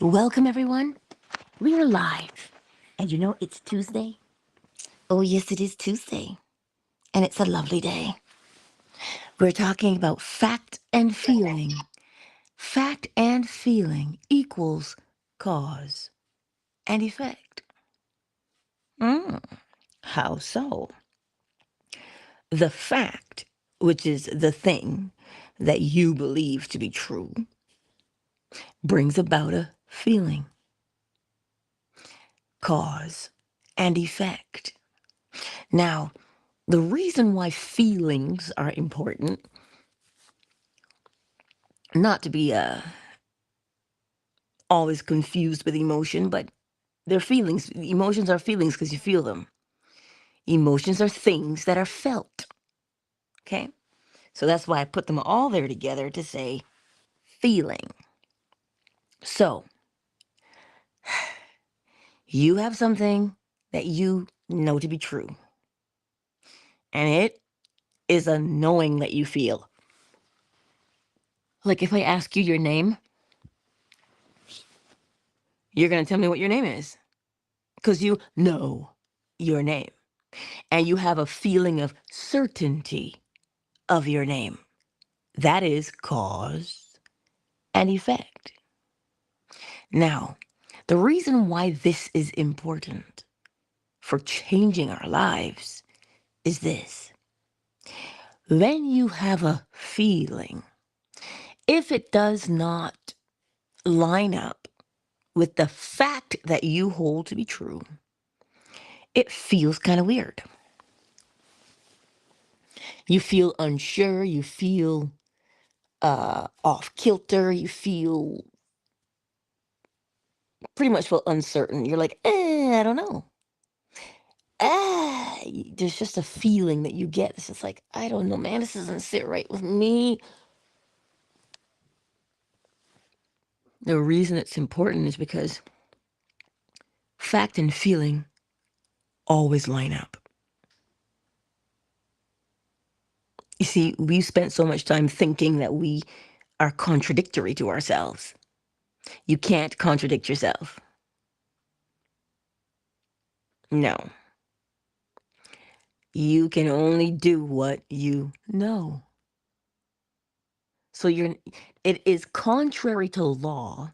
Welcome, everyone. We are live. And you know, it's Tuesday. Oh, yes, it is Tuesday. And it's a lovely day. We're talking about fact and feeling. Fact and feeling equals cause and effect. Mm, how so? The fact, which is the thing that you believe to be true, brings about a feeling. Cause and effect. Now, the reason why feelings are important, not to be always confused with emotion, but they're feelings. Emotions are feelings because you feel them. Emotions are things that are felt. Okay? So that's why I put them all there together to say feeling. So you have something that you know to be true, and it is a knowing that you feel. Like if I ask you your name, you're going to tell me what your name is because you know your name. And you have a feeling of certainty of your name. That is cause and effect. Now, the reason why this is important for changing our lives is this. When you have a feeling, if it does not line up with the fact that you hold to be true, it feels kind of weird. You feel unsure, you feel off kilter, you feel pretty much feel uncertain. You're like, I don't know. There's just a feeling that you get. It's just like, I don't know, man, this doesn't sit right with me. The reason it's important is because fact and feeling always line up. You see, we've spent so much time thinking that we are contradictory to ourselves. You can't contradict yourself. No. You can only do what you know. So it is contrary to law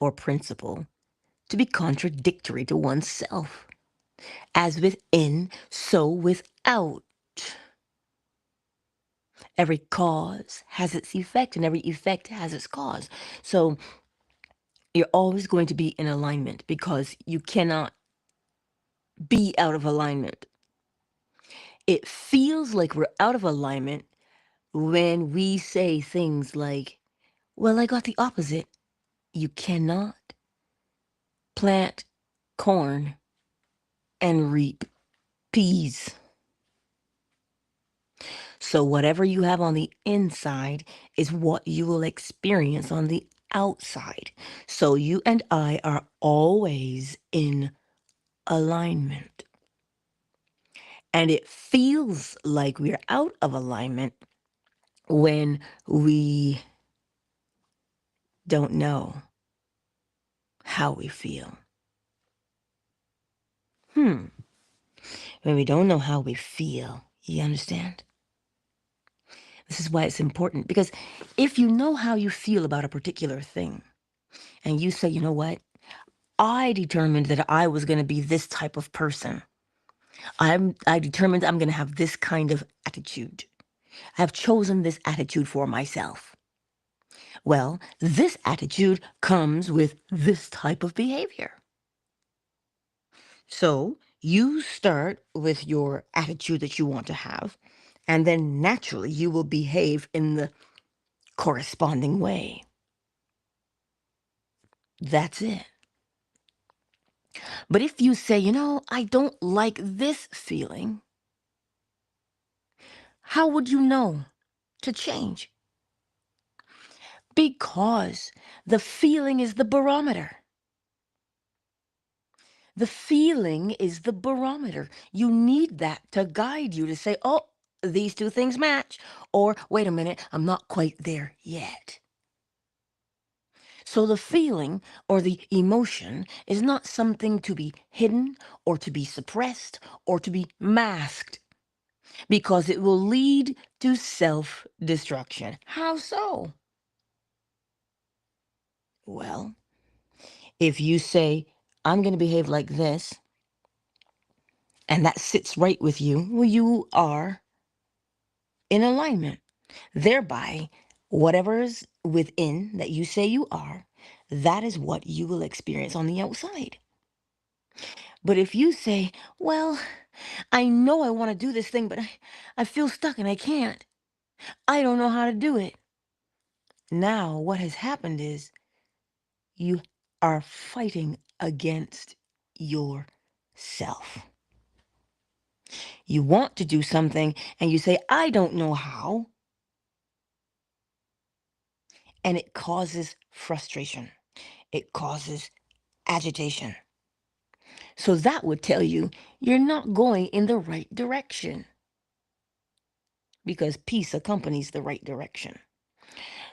or principle to be contradictory to oneself. As within, so without. Every cause has its effect, and every effect has its cause. So you're always going to be in alignment because you cannot be out of alignment. It feels like we're out of alignment when we say things like, well, I got the opposite. You cannot plant corn and reap peas. So whatever you have on the inside is what you will experience on the outside. So you and I are always in alignment. And it feels like we're out of alignment when we don't know how we feel. When we don't know how we feel, you understand? This is why it's important, because if you know how you feel about a particular thing and you say, you know what, I determined that I was going to be this type of person. I determined I'm going to have this kind of attitude. I've chosen this attitude for myself. Well, this attitude comes with this type of behavior. So you start with your attitude that you want to have, and then naturally you will behave in the corresponding way. That's it. But if you say, you know, I don't like this feeling, how would you know to change? Because the feeling is the barometer. The feeling is the barometer. You need that to guide you to say, oh, these two things match. Or, wait a minute, I'm not quite there yet. So the feeling or the emotion is not something to be hidden or to be suppressed or to be masked because it will lead to self destruction. How so? Well, if you say, I'm going to behave like this, and that sits right with you, well, you are in alignment. Thereby, whatever's within that you say you are, that is what you will experience on the outside. But if you say, well, I know I want to do this thing, but I feel stuck and I can't. I don't know how to do it. Now, what has happened is you are fighting against yourself. You want to do something and you say, I don't know how. And it causes frustration. It causes agitation. So that would tell you you're not going in the right direction because peace accompanies the right direction.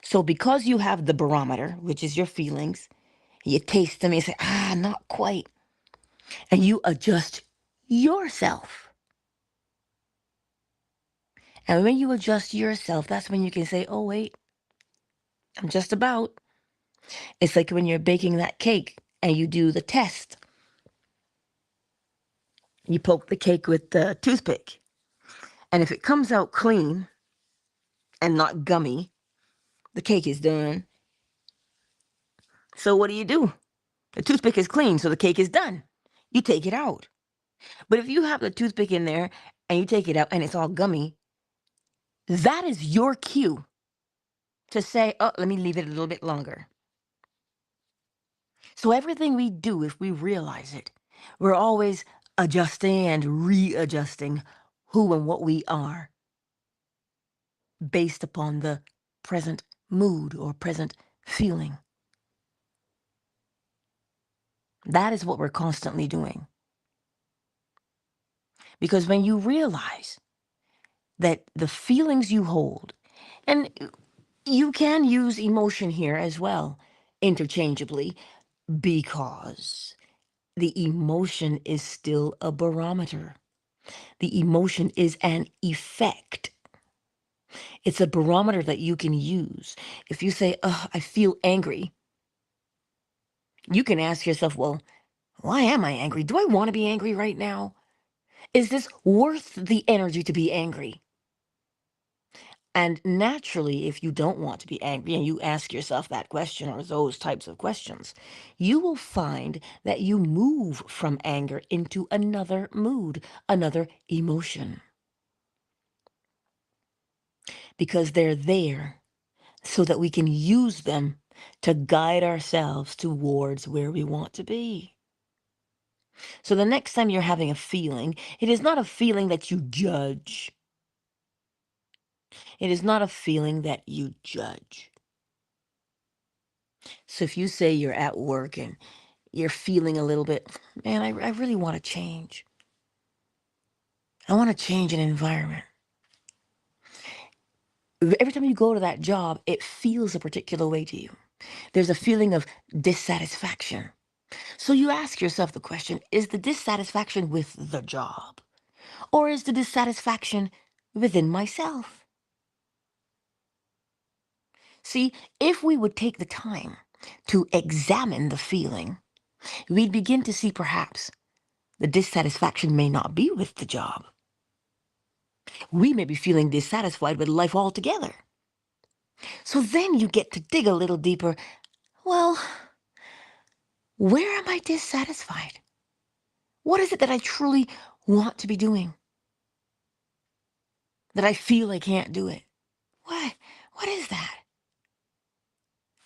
So because you have the barometer, which is your feelings, you taste them and you say, not quite. And you adjust yourself. And when you adjust yourself, that's when you can say, oh, wait, I'm just about. It's like when you're baking that cake and you do the test. You poke the cake with the toothpick. And if it comes out clean and not gummy, the cake is done. So what do? The toothpick is clean, so the cake is done. You take it out. But if you have the toothpick in there and you take it out and it's all gummy, that is your cue to say, oh, let me leave it a little bit longer. So everything we do, if we realize it, we're always adjusting and readjusting who and what we are based upon the present mood or present feeling. That is what we're constantly doing. Because when you realize that the feelings you hold, and you can use emotion here as well, interchangeably, because the emotion is still a barometer. The emotion is an effect. It's a barometer that you can use. If you say, oh, I feel angry, you can ask yourself, well, why am I angry? Do I want to be angry right now? Is this worth the energy to be angry? And naturally, if you don't want to be angry and you ask yourself that question or those types of questions, you will find that you move from anger into another mood, another emotion, because they're there so that we can use them to guide ourselves towards where we want to be. So the next time you're having a feeling, it is not a feeling that you judge. It is not a feeling that you judge. So if you say you're at work and you're feeling a little bit, man, I really want to change. I want to change an environment. Every time you go to that job, it feels a particular way to you. There's a feeling of dissatisfaction. So you ask yourself the question, is the dissatisfaction with the job? Or is the dissatisfaction within myself? See, if we would take the time to examine the feeling, we'd begin to see perhaps the dissatisfaction may not be with the job. We may be feeling dissatisfied with life altogether. So then you get to dig a little deeper. Well, where am I dissatisfied? What is it that I truly want to be doing? That I feel I can't do it? What? What is that?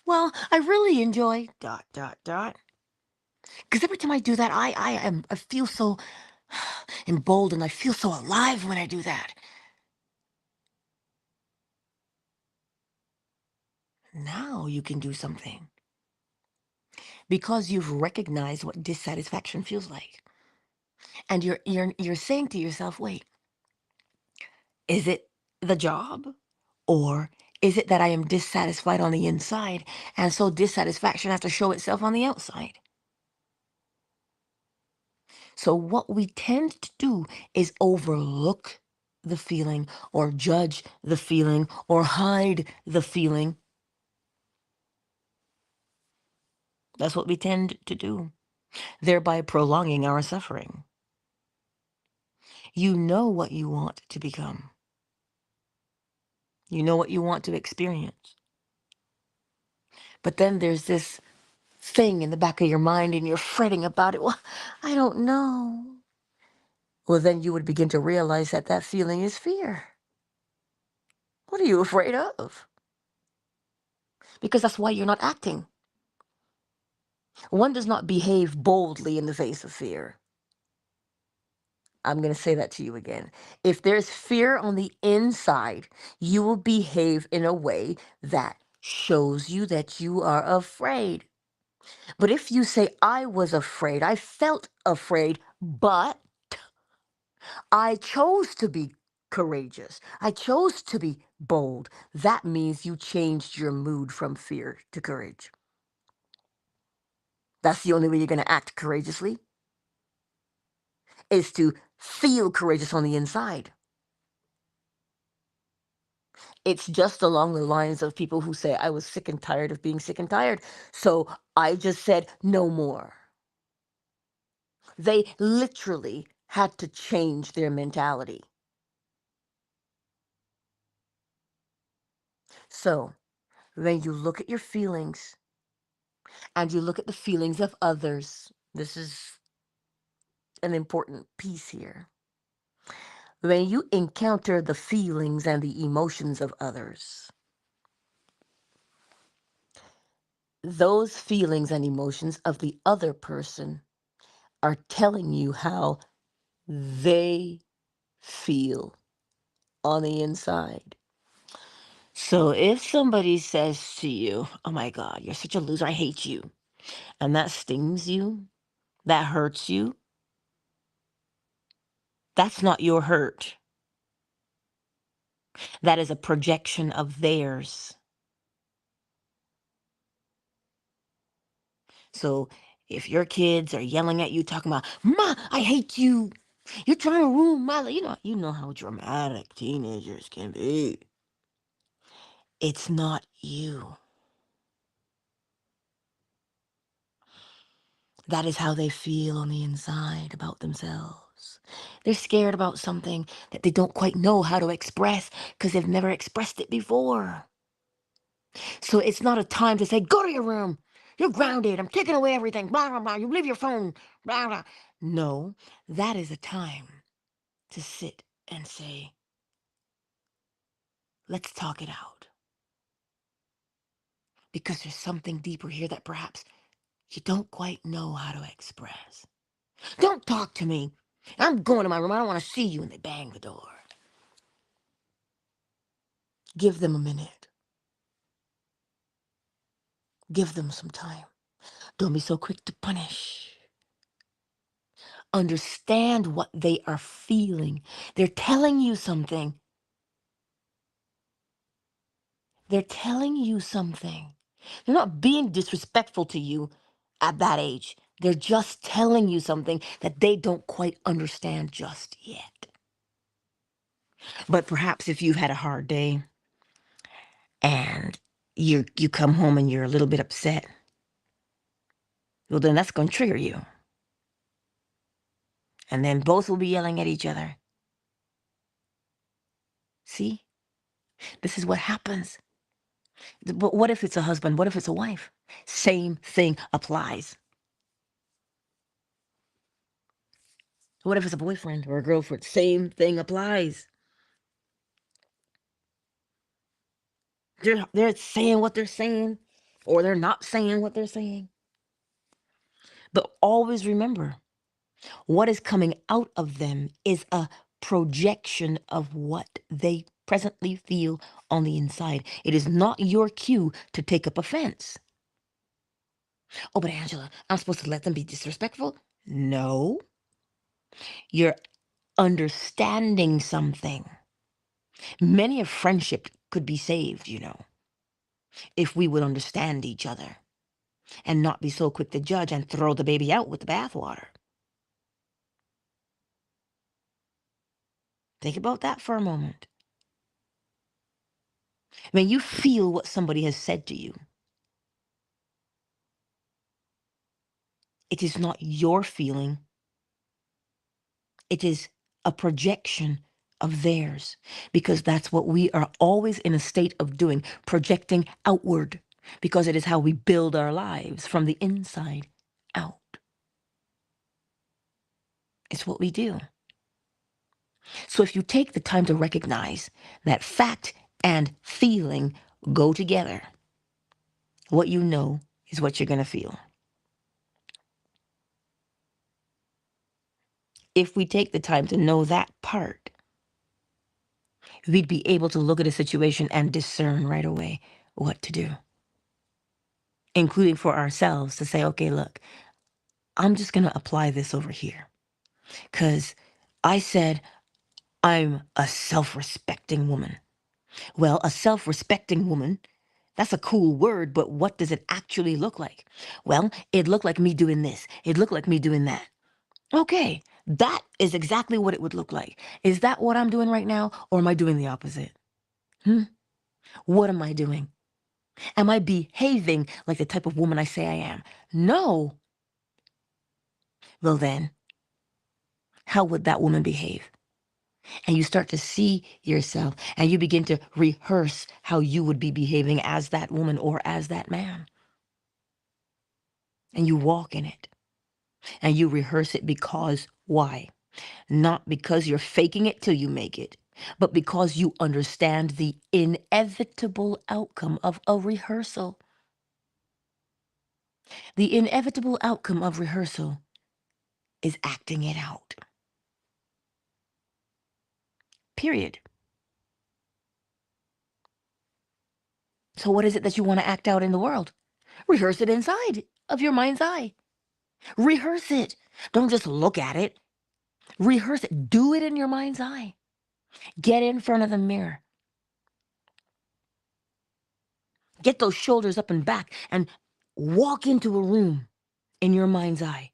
Well, I really enjoy ... Because every time I do that, I feel so emboldened. I feel so alive when I do that. Now you can do something because you've recognized what dissatisfaction feels like. And you're saying to yourself, wait, is it the job or Is it that I am dissatisfied on the inside, and so dissatisfaction has to show itself on the outside? So what we tend to do is overlook the feeling or judge the feeling or hide the feeling. That's what we tend to do, thereby prolonging our suffering. You know what you want to become. You know what you want to experience. But then there's this thing in the back of your mind and you're fretting about it. Well, I don't know. Well, then you would begin to realize that that feeling is fear. What are you afraid of? Because that's why you're not acting. One does not behave boldly in the face of fear. I'm going to say that to you again. If there's fear on the inside, you will behave in a way that shows you that you are afraid. But if you say, I was afraid, I felt afraid, but I chose to be courageous, I chose to be bold, that means you changed your mood from fear to courage. That's the only way you're going to act courageously, is to feel courageous on the inside. It's just along the lines of people who say, I was sick and tired of being sick and tired. So I just said, no more. They literally had to change their mentality. So when you look at your feelings and you look at the feelings of others, this is an important piece here. When you encounter the feelings and the emotions of others, those feelings and emotions of the other person are telling you how they feel on the inside. So if somebody says to you, oh my God, you're such a loser, I hate you, and that stings you, that hurts you, that's not your hurt. That is a projection of theirs. So if your kids are yelling at you, talking about, Ma, I hate you. You're trying to ruin my life. You know how dramatic teenagers can be. It's not you. That is how they feel on the inside about themselves. They're scared about something that they don't quite know how to express because they've never expressed it before. So it's not a time to say, go to your room. You're grounded. I'm taking away everything. Blah, blah, blah. You leave your phone. Blah, blah. No, that is a time to sit and say, let's talk it out. Because there's something deeper here that perhaps you don't quite know how to express. Don't talk to me. I'm going to my room. I don't want to see you. And they bang the door. Give them a minute. Give them some time. Don't be so quick to punish. Understand what they are feeling. They're telling you something. They're telling you something. They're not being disrespectful to you at that age. They're just telling you something that they don't quite understand just yet. But perhaps if you've had a hard day and you come home and you're a little bit upset, well, then that's going to trigger you. And then both will be yelling at each other. See? This is what happens. But what if it's a husband? What if it's a wife? Same thing applies. What if it's a boyfriend or a girlfriend? Same thing applies. They're saying what they're saying, or they're not saying what they're saying. But always remember, what is coming out of them is a projection of what they presently feel on the inside. It is not your cue to take up offense. Oh, but Angela, I'm supposed to let them be disrespectful? No, you're understanding something. Many of friendship could be saved, if we would understand each other and not be so quick to judge and throw the baby out with the bathwater. Think about that for a moment. When you feel what somebody has said to you, it is not your feeling, it is a projection of theirs, because that's what we are always in a state of doing, projecting outward, because it is how we build our lives from the inside out. It's what we do. So if you take the time to recognize that fact and feeling go together, what you know is what you're going to feel. If we take the time to know that part, we'd be able to look at a situation and discern right away what to do, including for ourselves to say, okay, look, I'm just going to apply this over here because I said I'm a self-respecting woman. Well, a self-respecting woman, that's a cool word, but what does it actually look like? Well, it looked like me doing this. It looked like me doing that. Okay, that is exactly what it would look like. Is that what I'm doing right now, or am I doing the opposite? Hmm? What am I doing? Am I behaving like the type of woman I say I am? No. Well, then, how would that woman behave? And you start to see yourself and you begin to rehearse how you would be behaving as that woman or as that man. And you walk in it and you rehearse it because why? Not because you're faking it till you make it, but because you understand the inevitable outcome of a rehearsal. The inevitable outcome of rehearsal is acting it out. Period. So what is it that you want to act out in the world? Rehearse it inside of your mind's eye. Rehearse it. Don't just look at it. Rehearse it. Do it in your mind's eye. Get in front of the mirror. Get those shoulders up and back and walk into a room in your mind's eye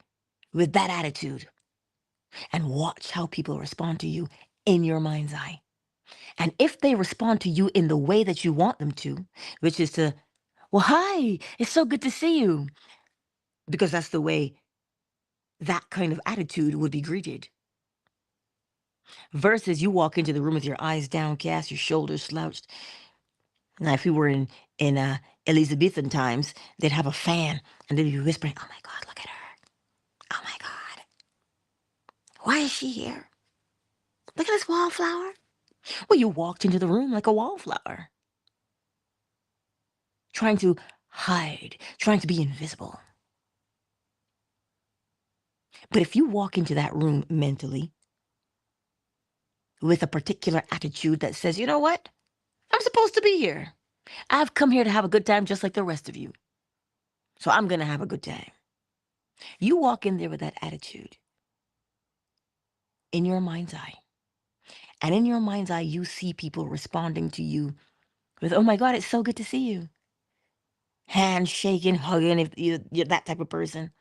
with that attitude and watch how people respond to you in your mind's eye. And if they respond to you in the way that you want them to, which is to, well, hi, it's so good to see you, because that's the way that kind of attitude would be greeted. Versus you walk into the room with your eyes downcast, your shoulders slouched. Now, if we were in Elizabethan times, they'd have a fan and they'd be whispering, "Oh my God, look at her! Oh my God, why is she here? Look at this wallflower." Well, you walked into the room like a wallflower, trying to hide, trying to be invisible. But if you walk into that room mentally with a particular attitude that says, you know what? I'm supposed to be here. I've come here to have a good time just like the rest of you. So I'm going to have a good time. You walk in there with that attitude in your mind's eye. And in your mind's eye, you see people responding to you with, oh my God, it's so good to see you. Handshaking, hugging, if you're that type of person.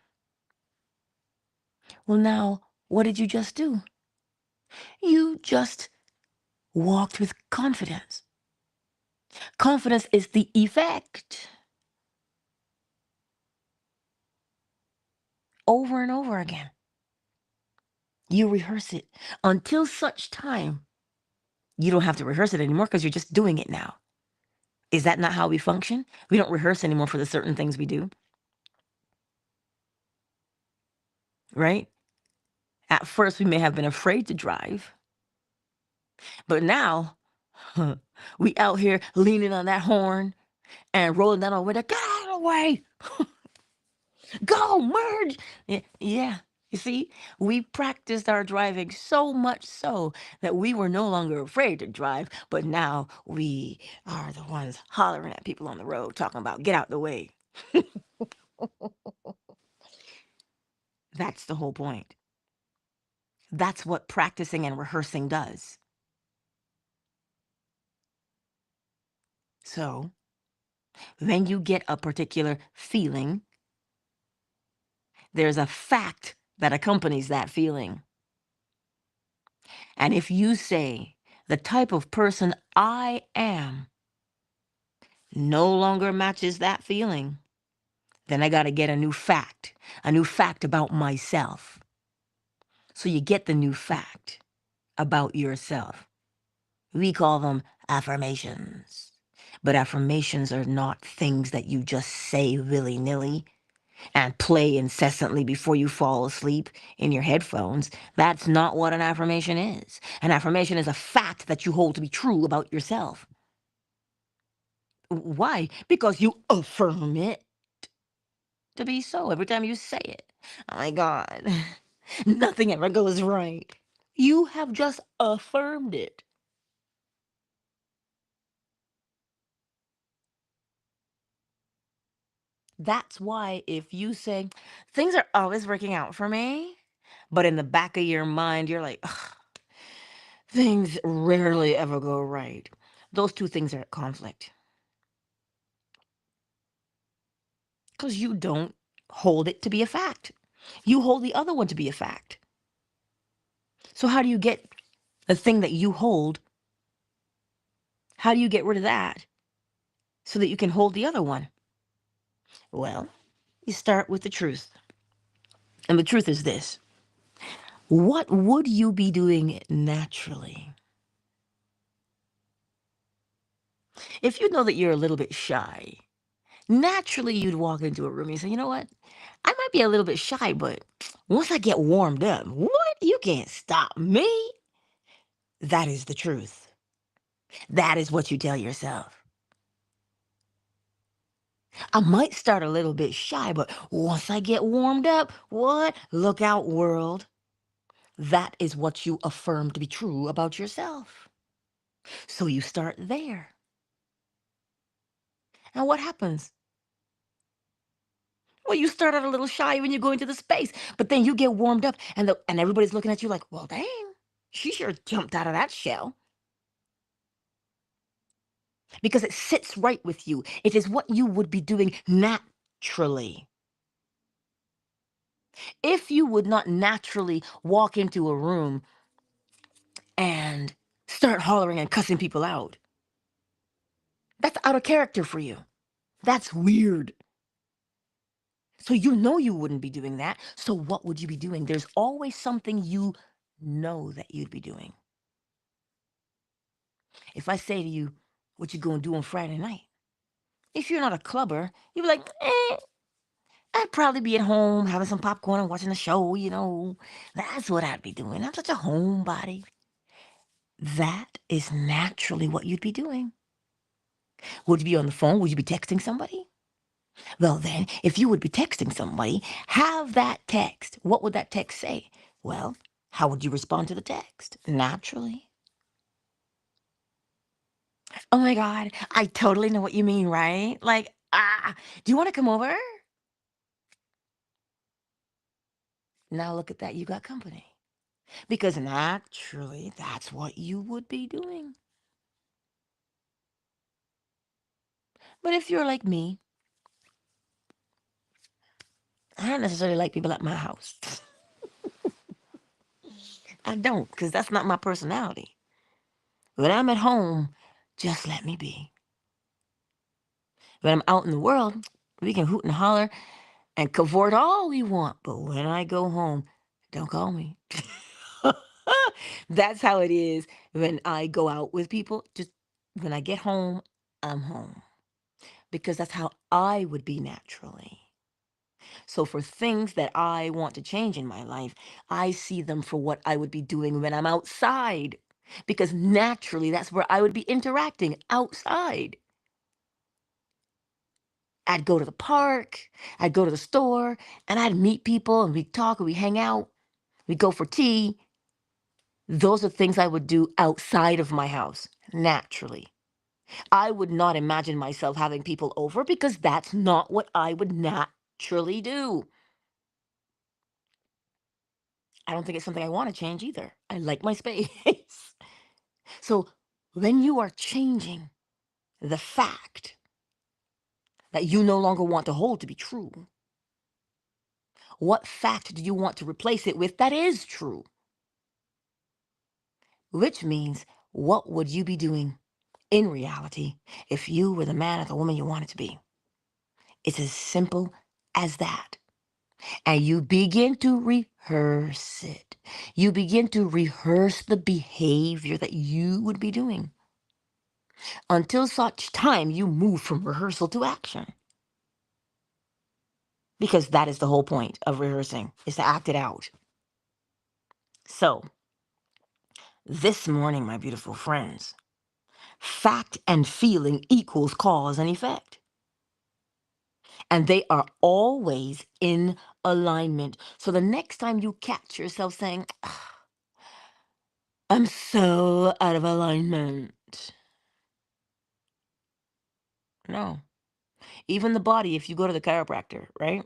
Well, now, what did you just do? You just walked with confidence. Confidence is the effect. Over and over again. You rehearse it until such time you don't have to rehearse it anymore because you're just doing it now. Is that not how we function? We don't rehearse anymore for the certain things we do, right? At first, we may have been afraid to drive, but now we out here leaning on that horn and rolling down our window. Get out of the way! Go, merge! Yeah. You see, we practiced our driving so much so that we were no longer afraid to drive, but now we are the ones hollering at people on the road, talking about get out the way. That's the whole point. That's what practicing and rehearsing does. So when you get a particular feeling, there's a fact that accompanies that feeling. And if you say, the type of person I am no longer matches that feeling, then I got to get a new fact about myself. So you get the new fact about yourself. We call them affirmations. But affirmations are not things that you just say willy-nilly and play incessantly before you fall asleep in your headphones. That's not what an affirmation is. An affirmation is a fact that you hold to be true about yourself. Why? Because you affirm it to be so every time you say it. Oh my God, nothing ever goes right. You have just affirmed it. That's why if you say, things are always working out for me, but in the back of your mind, you're like, "Ugh, things rarely ever go right." Those two things are at conflict because you don't hold it to be a fact. You hold the other one to be a fact. So, how do you get the thing that you hold? How do you get rid of that so that you can hold the other one? Well, you start with the truth. And the truth is this: what would you be doing naturally? If you know that you're a little bit shy, naturally you'd walk into a room and say, you know what? I might be a little bit shy, but once I get warmed up, what? You can't stop me. That is the truth. That is what you tell yourself. I might start a little bit shy, but once I get warmed up, what? Look out, world. That is what you affirm to be true about yourself. So you start there. And what happens? Well, you start out a little shy when you go into the space, but then you get warmed up and everybody's looking at you like, well, dang, she sure jumped out of that shell. Because it sits right with you. It is what you would be doing naturally. If you would not naturally walk into a room and start hollering and cussing people out, that's out of character for you. That's weird. So you know you wouldn't be doing that. So what would you be doing? There's always something you know that you'd be doing. If I say to you, what you gonna do on Friday night? If you're not a clubber, you'd be like, I'd probably be at home having some popcorn and watching a show. That's what I'd be doing. I'm such a homebody. That is naturally what you'd be doing. Would you be on the phone? Would you be texting somebody? Well, then, if you would be texting somebody, have that text. What would that text say? Well, how would you respond to the text? Naturally. Oh my God, I totally know what you mean, right? Like, do you want to come over? Now look at that, you got company. Because naturally, that's what you would be doing. But if you're like me, I don't necessarily like people at my house. I don't, because that's not my personality. When I'm at home, just let me be. When I'm out in the world, we can hoot and holler and cavort all we want. But when I go home, don't call me. That's how it is when I go out with people. Just when I get home, I'm home. Because that's how I would be naturally. So for things that I want to change in my life, I see them for what I would be doing when I'm outside. Because naturally, that's where I would be interacting outside. I'd go to the park, I'd go to the store, and I'd meet people and we'd talk and we'd hang out, we'd go for tea. Those are things I would do outside of my house, naturally. I would not imagine myself having people over because that's not what I would naturally do. I don't think it's something I want to change either. I like my space. So when you are changing, the fact that you no longer want to hold to be true? What fact do you want to replace it with that is true? Which means, what would you be doing in reality if you were the man or the woman you wanted to be? It's as simple as that. And you begin to rehearse it. You begin to rehearse the behavior that you would be doing until such time you move from rehearsal to action. Because that is the whole point of rehearsing, is to act it out. So, this morning, my beautiful friends, fact and feeling equals cause and effect. And they are always in alignment. So the next time you catch yourself saying, I'm so out of alignment. No. Even the body, if you go to the chiropractor, right?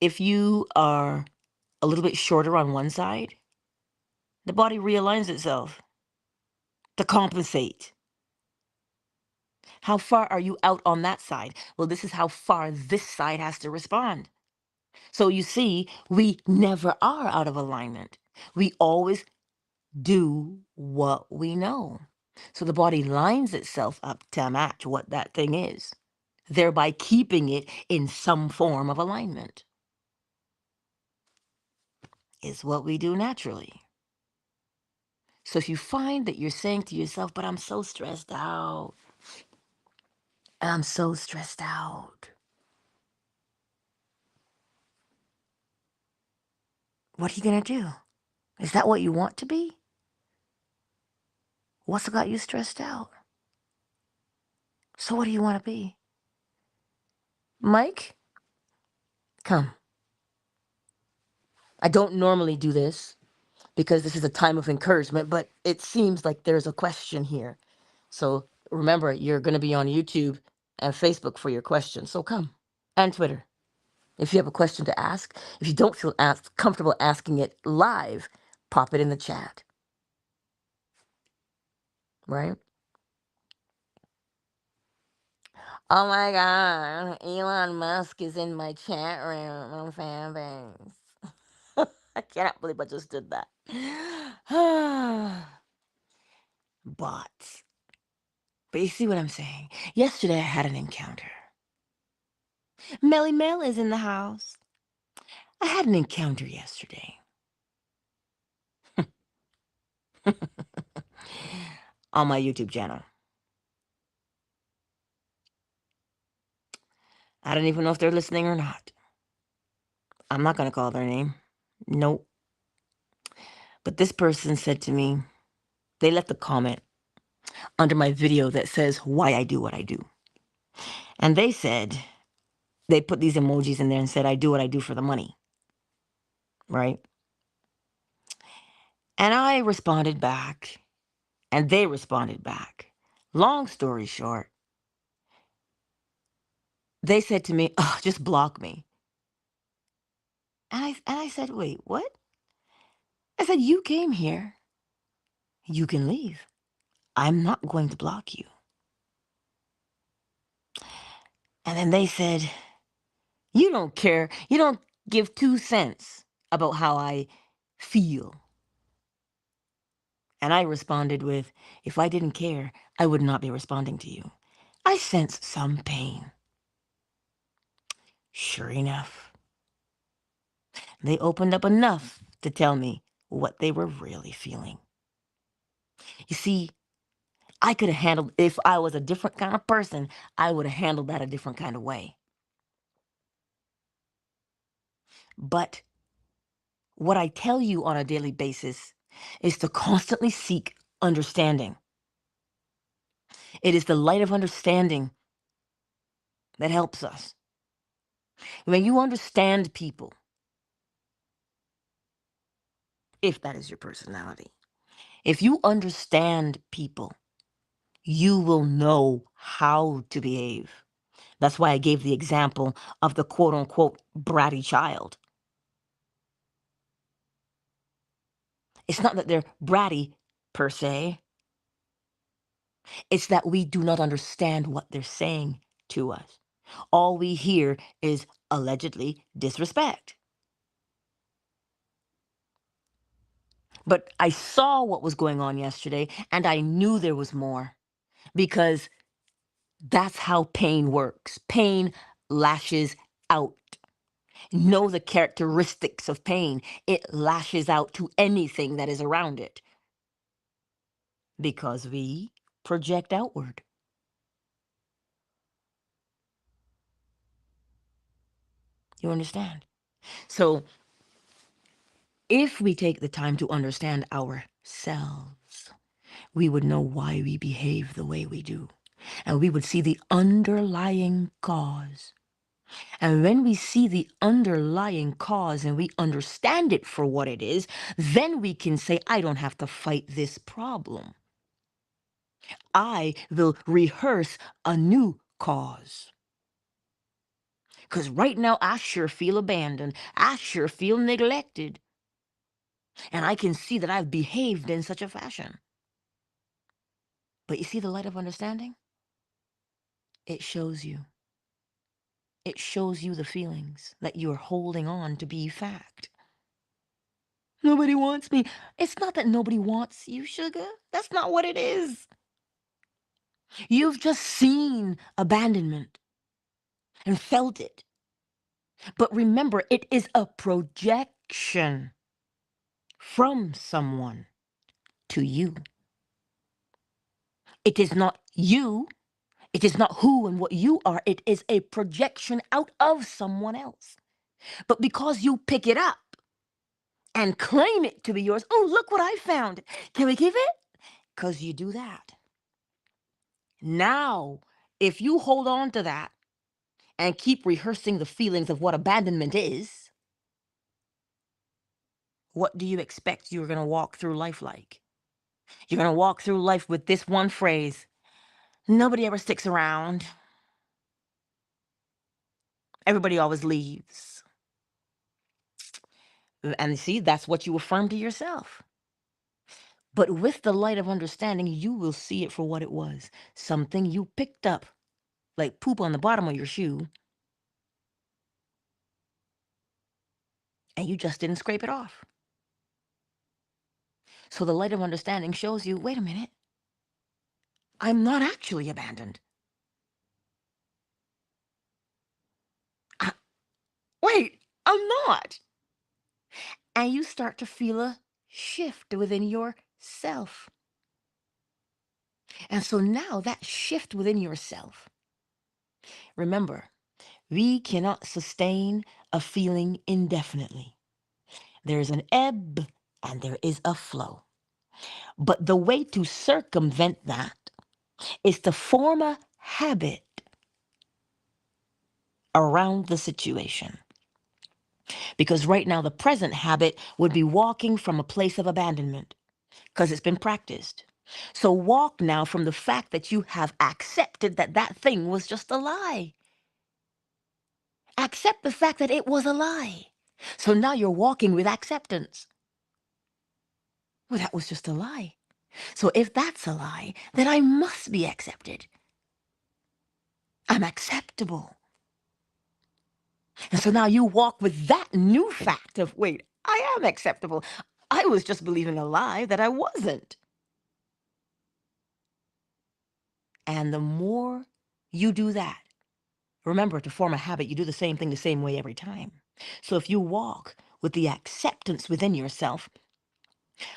If you are a little bit shorter on one side, the body realigns itself to compensate. How far are you out on that side? Well, this is how far this side has to respond. So you see, we never are out of alignment. We always do what we know. So the body lines itself up to match what that thing is, thereby keeping it in some form of alignment. Is what we do naturally. So if you find that you're saying to yourself, but I'm so stressed out, I'm so stressed out, what are you going to do? Is that what you want to be? What's got you stressed out? So what do you want to be? Mike, come. I don't normally do this because this is a time of encouragement, but it seems like there's a question here. So remember, you're going to be on YouTube and Facebook for your question. So come. And Twitter. If you have a question to ask, if you don't feel comfortable asking it live, pop it in the chat. Right? Oh my God, Elon Musk is in my chat room on Fanbase. I cannot believe I just did that. Bots. But you see what I'm saying? Yesterday I had an encounter. Melly Mel is in the house. I had an encounter yesterday. On my YouTube channel. I don't even know if they're listening or not. I'm not going to call their name. Nope. But this person said to me, they left a comment under my video that says why I do what I do. And they said, they put these emojis in there and said, I do what I do for the money. Right? And I responded back, and they responded back. Long story short, they said to me, oh, just block me. And I said, wait, what? I said, you came here. You can leave. I'm not going to block you. And then they said, you don't care. You don't give 2 cents about how I feel. And I responded with, if I didn't care, I would not be responding to you. I sensed some pain. Sure enough, they opened up enough to tell me what they were really feeling. You see, I could have handled, if I was a different kind of person, I would have handled that a different kind of way. But what I tell you on a daily basis is to constantly seek understanding. It is the light of understanding that helps us. When you understand people, if that is your personality, if you understand people, you will know how to behave. That's why I gave the example of the quote unquote bratty child. It's not that they're bratty per se. It's that we do not understand what they're saying to us. All we hear is allegedly disrespect. But I saw what was going on yesterday and I knew there was more because that's how pain works. Pain lashes out. Know the characteristics of pain. It lashes out to anything that is around it because we project outward. You understand? So if we take the time to understand ourselves, we would know why we behave the way we do. And we would see the underlying cause. And when we see the underlying cause and we understand it for what it is, then we can say, I don't have to fight this problem. I will rehearse a new cause. Because right now, I sure feel abandoned. I sure feel neglected. And I can see that I've behaved in such a fashion. But you see the light of understanding? It shows you. It shows you the feelings that you're holding on to be fact. Nobody wants me. It's not that nobody wants you, sugar. That's not what it is. You've just seen abandonment and felt it. But remember, it is a projection from someone to you. It is not you. It is not who and what you are. It is a projection out of someone else. But because you pick it up and claim it to be yours, oh, look what I found. Can we keep it? Because you do that. Now, if you hold on to that and keep rehearsing the feelings of what abandonment is, what do you expect you're going to walk through life like? You're going to walk through life with this one phrase: nobody ever sticks around. Everybody always leaves. And see, that's what you affirm to yourself. But with the light of understanding, you will see it for what it was. Something you picked up, like poop on the bottom of your shoe, and you just didn't scrape it off. So the light of understanding shows you, wait a minute, I'm not actually abandoned. I, wait, I'm not. And you start to feel a shift within yourself. And so now that shift within yourself, remember, we cannot sustain a feeling indefinitely. There is an ebb and there is a flow. But the way to circumvent that is to form a habit around the situation. Because right now, the present habit would be walking from a place of abandonment because it's been practiced. So walk now from the fact that you have accepted that that thing was just a lie. Accept the fact that it was a lie. So now you're walking with acceptance. Well, that was just a lie. So if that's a lie, then I must be accepted. I'm acceptable. And so now you walk with that new fact of, wait, I am acceptable. I was just believing a lie that I wasn't. And the more you do that, remember, to form a habit, you do the same thing the same way every time. So if you walk with the acceptance within yourself,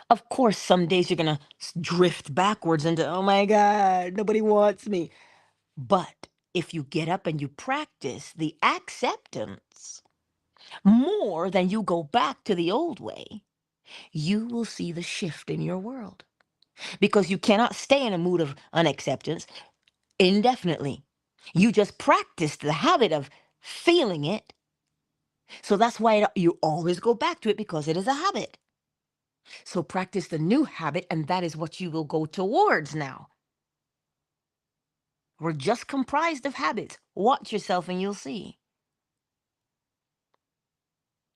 of course, some days you're going to drift backwards into, oh my God, nobody wants me. But if you get up and you practice the acceptance more than you go back to the old way, you will see the shift in your world. Because you cannot stay in a mood of unacceptance indefinitely. You just practice the habit of feeling it. So that's why you always go back to it, because it is a habit. So practice the new habit, and that is what you will go towards now. We're just comprised of habits. Watch yourself and you'll see.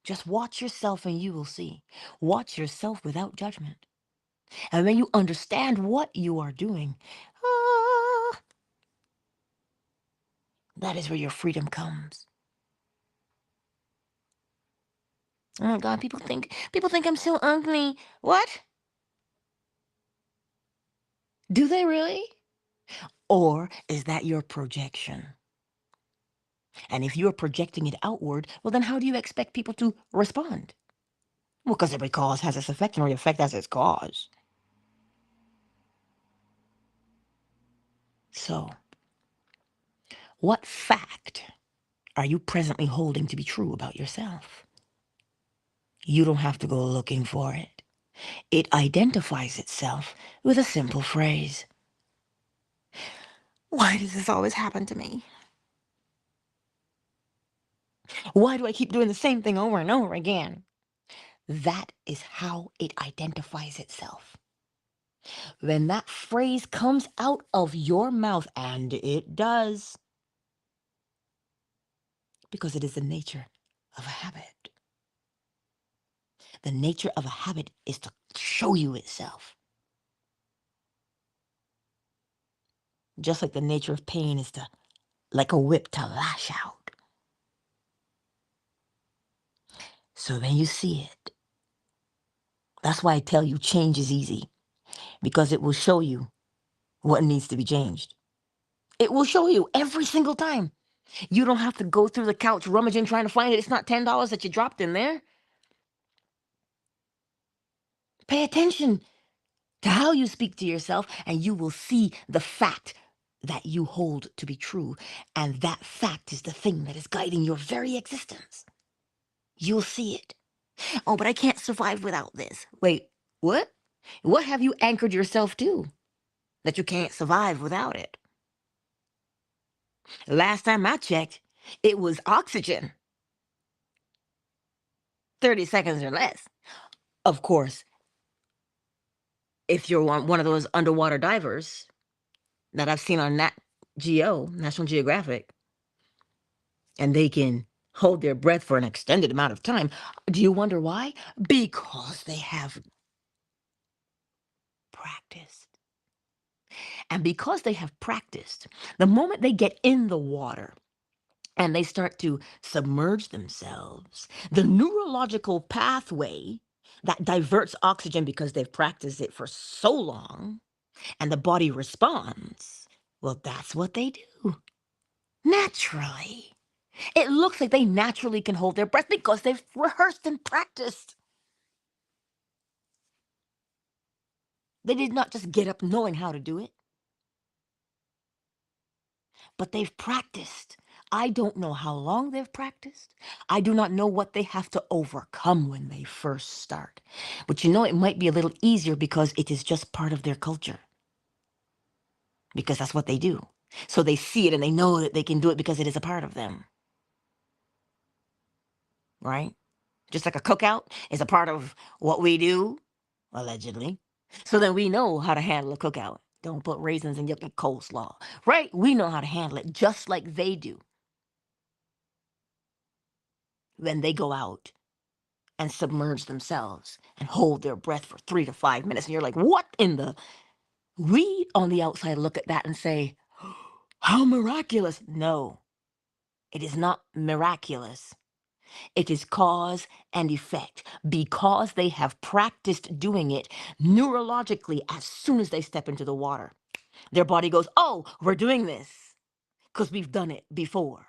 Just watch yourself and you will see. Watch yourself without judgment. And when you understand what you are doing, That is where your freedom comes. Oh my God, people think I'm so ugly. What? Do they really? Or is that your projection? And if you're projecting it outward, well, then how do you expect people to respond? Well, because every cause has its effect and every effect has its cause. So, what fact are you presently holding to be true about yourself? You don't have to go looking for it. It identifies itself with a simple phrase. Why does this always happen to me? Why do I keep doing the same thing over and over again? That is how it identifies itself. When that phrase comes out of your mouth, and it does, because it is the nature of a habit. The nature of a habit is to show you itself. Just like the nature of pain is to, like a whip, to lash out. So then you see it. That's why I tell you change is easy, because it will show you what needs to be changed. It will show you every single time. You don't have to go through the couch rummaging trying to find it. It's not $10 that you dropped in there. Pay attention to how you speak to yourself, and you will see the fact that you hold to be true. And that fact is the thing that is guiding your very existence. You'll see it. Oh, but I can't survive without this. Wait, what? What have you anchored yourself to that you can't survive without it? Last time I checked, it was oxygen. 30 seconds or less. Of course, if you're one of those underwater divers that I've seen on National Geographic, and they can hold their breath for an extended amount of time, do you wonder why? Because they have practiced. And because they have practiced, the moment they get in the water and they start to submerge themselves, the neurological pathway that diverts oxygen, because they've practiced it for so long and the body responds, well, that's what they do naturally. It looks like they naturally can hold their breath because they've rehearsed and practiced. They did not just get up knowing how to do it, but they've practiced. I don't know how long they've practiced. I do not know what they have to overcome when they first start. But you know, it might be a little easier because it is just part of their culture. Because that's what they do. So they see it and they know that they can do it because it is a part of them. Right? Just like a cookout is a part of what we do, allegedly. So then we know how to handle a cookout. Don't put raisins in your coleslaw, right? We know how to handle it just like they do when they go out and submerge themselves and hold their breath for 3 to 5 minutes. And you're like, what in the? We on the outside look at that and say, how miraculous. No, it is not miraculous. It is cause and effect because they have practiced doing it neurologically. As soon as they step into the water, their body goes, oh, we're doing this because we've done it before.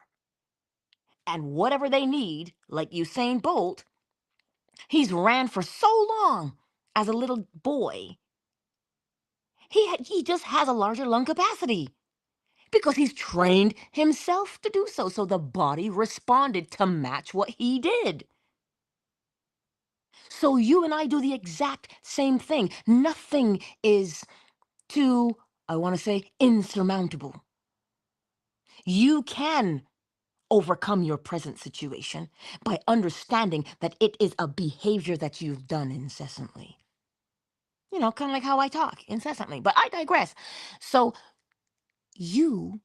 And whatever they need, like Usain Bolt, he's ran for so long as a little boy. He just has a larger lung capacity because he's trained himself to do so. So the body responded to match what he did. So you and I do the exact same thing. Nothing is too, I want to say, insurmountable. You can overcome your present situation by understanding that it is a behavior that you've done incessantly. You know, kind of like how I talk incessantly, but I digress. So you,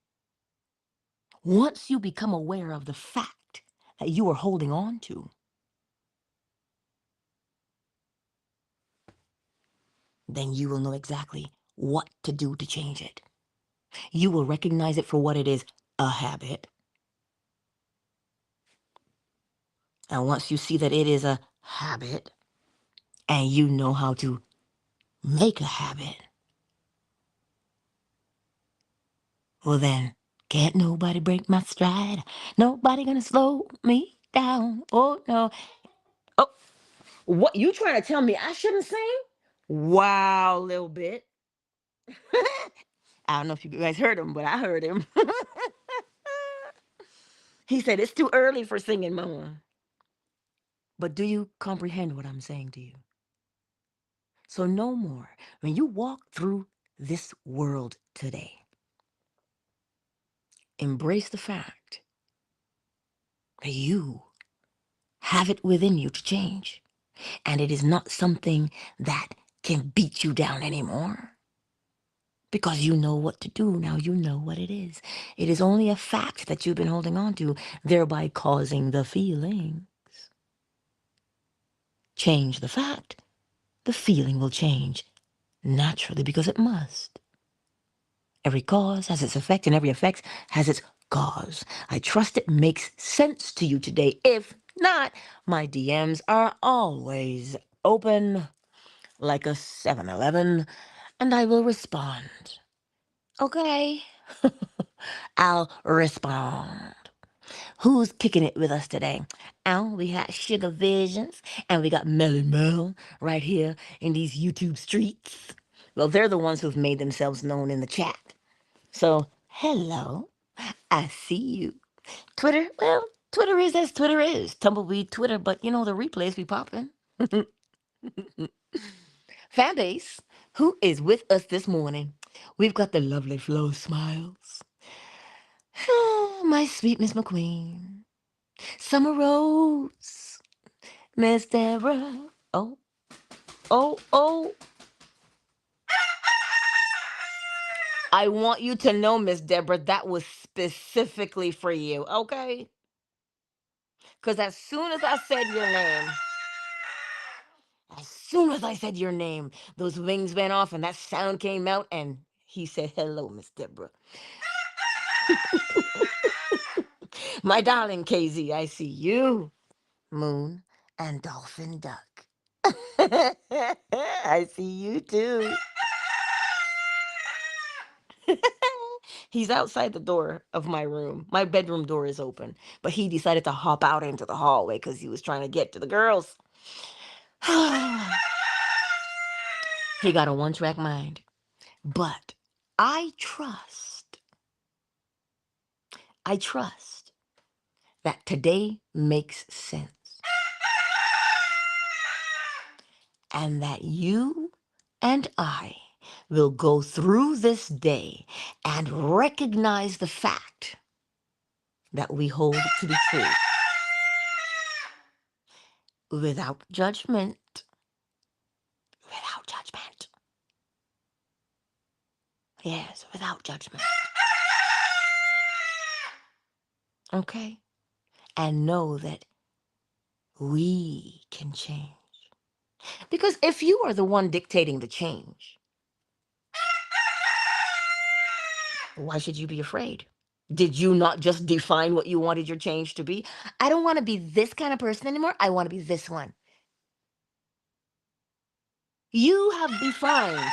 once you become aware of the fact that you are holding on to, then you will know exactly what to do to change it. You will recognize it for what it is, a habit. And once you see that it is a habit and you know how to make a habit, well then, can't nobody break my stride. Nobody gonna slow me down. Oh no. Oh, what you trying to tell me I shouldn't sing? Wow, little bit. I don't know if you guys heard him, but I heard him. He said it's too early for singing, Mama. But do you comprehend what I'm saying to you? So no more. When you walk through this world today, embrace the fact that you have it within you to change. And it is not something that can beat you down anymore. Because you know what to do now, you know what it is. It is only a fact that you've been holding on to, thereby causing the feeling. Change the fact, the feeling will change naturally because it must. Every cause has its effect, and every effect has its cause. I trust it makes sense to you today. If not, my DMs are always open like a 7-Eleven, and I will respond. Okay? I'll respond. Who's kicking it with us today? We got Sugar Visions, and we got Melly Mel right here in these YouTube streets. Well, they're the ones who've made themselves known in the chat. So, hello, I see you. Twitter, well, Twitter is as Twitter is. Tumbleweed Twitter, but you know the replays be popping. Fanbase, who is with us this morning? We've got the lovely Flo Smiles. My sweet Miss McQueen. Summer Rose. Miss Deborah. Oh, oh, oh. I want you to know, Miss Deborah, that was specifically for you, okay? Because as soon as I said your name, those wings went off and that sound came out, and he said, hello, Miss Deborah. My darling KZ, I see you, Moon, and Dolphin Duck. I see you too. He's outside the door of my room. My bedroom door is open, but he decided to hop out into the hallway because he was trying to get to the girls. He got a one-track mind. But I trust that today makes sense. And that you and I will go through this day and recognize the fact that we hold to be true without judgment. Without judgment. Yes, without judgment. Okay? And know that we can change. Because if you are the one dictating the change, why should you be afraid? Did you not just define what you wanted your change to be? I don't want to be this kind of person anymore. I want to be this one. You have defined.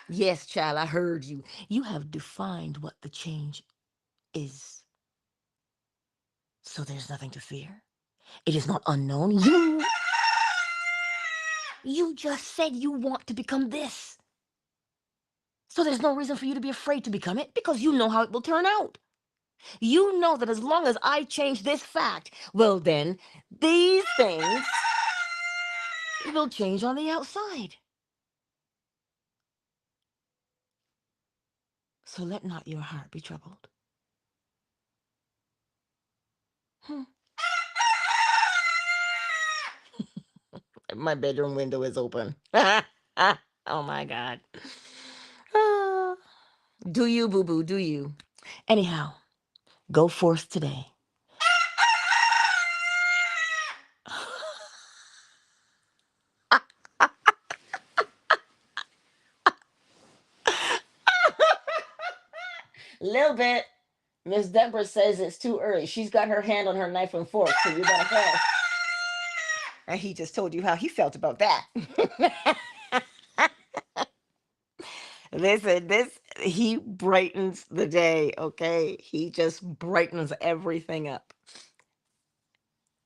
Yes, child, I heard you. You have defined what the change is. So there's nothing to fear. It is not unknown. You just said you want to become this. So there's no reason for you to be afraid to become it because you know how it will turn out. You know that as long as I change this fact, well then, these things will change on the outside. So let not your heart be troubled. My bedroom window is open. Oh my God. Ah. Do you, boo boo, do you? Anyhow, go forth today. Little bit. Miss Deborah says it's too early. She's got her hand on her knife and fork, so you gotta hush. And he just told you how he felt about that. Listen, this he brightens the day, okay? He just brightens everything up.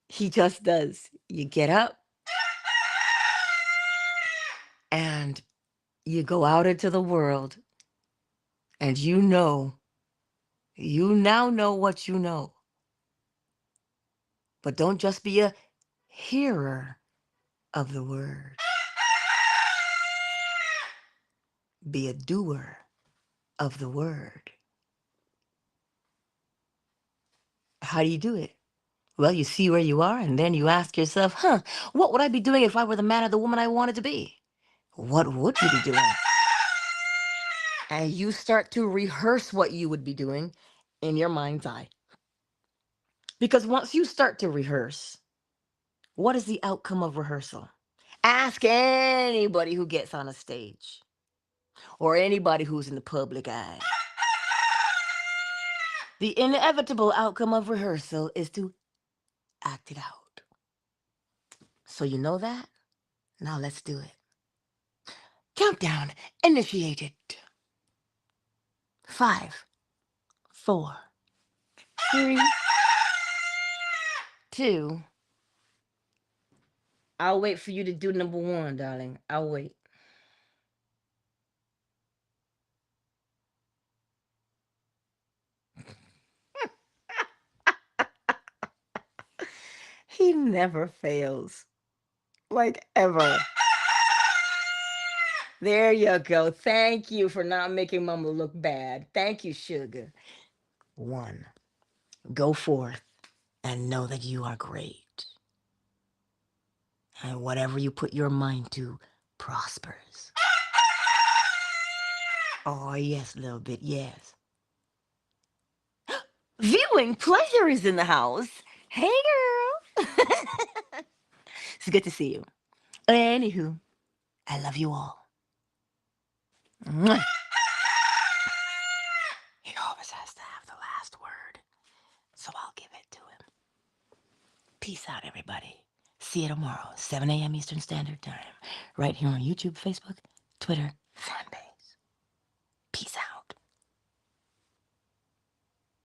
He just does. You get up and you go out into the world and you now know what you know. But don't just be a hearer of the word, be a doer of the word. How do you do it? Well, you see where you are, and then you ask yourself, what would I be doing if I were the man or the woman I wanted to be? What would you be doing? And you start to rehearse what you would be doing in your mind's eye. Because once you start to rehearse, what is the outcome of rehearsal? Ask anybody who gets on a stage or anybody who's in the public eye. The inevitable outcome of rehearsal is to act it out. So you know that? Now let's do it. Countdown initiated. 5, 4, 3, 2. I'll wait for you to do number 1, darling. I'll wait. He never fails. Like ever. There you go. Thank you for not making Mama look bad. Thank you, sugar. 1. Go forth and know that you are great. And whatever you put your mind to prospers. Oh, yes, little bit, yes. Viewing pleasure is in the house. Hey, girl. It's good to see you. Anywho, I love you all. Mwah. He always has to have the last word, so I'll give it to him. Peace out, everybody. See you tomorrow, 7 a.m. Eastern Standard Time, right here on YouTube, Facebook, Twitter, Fanpage.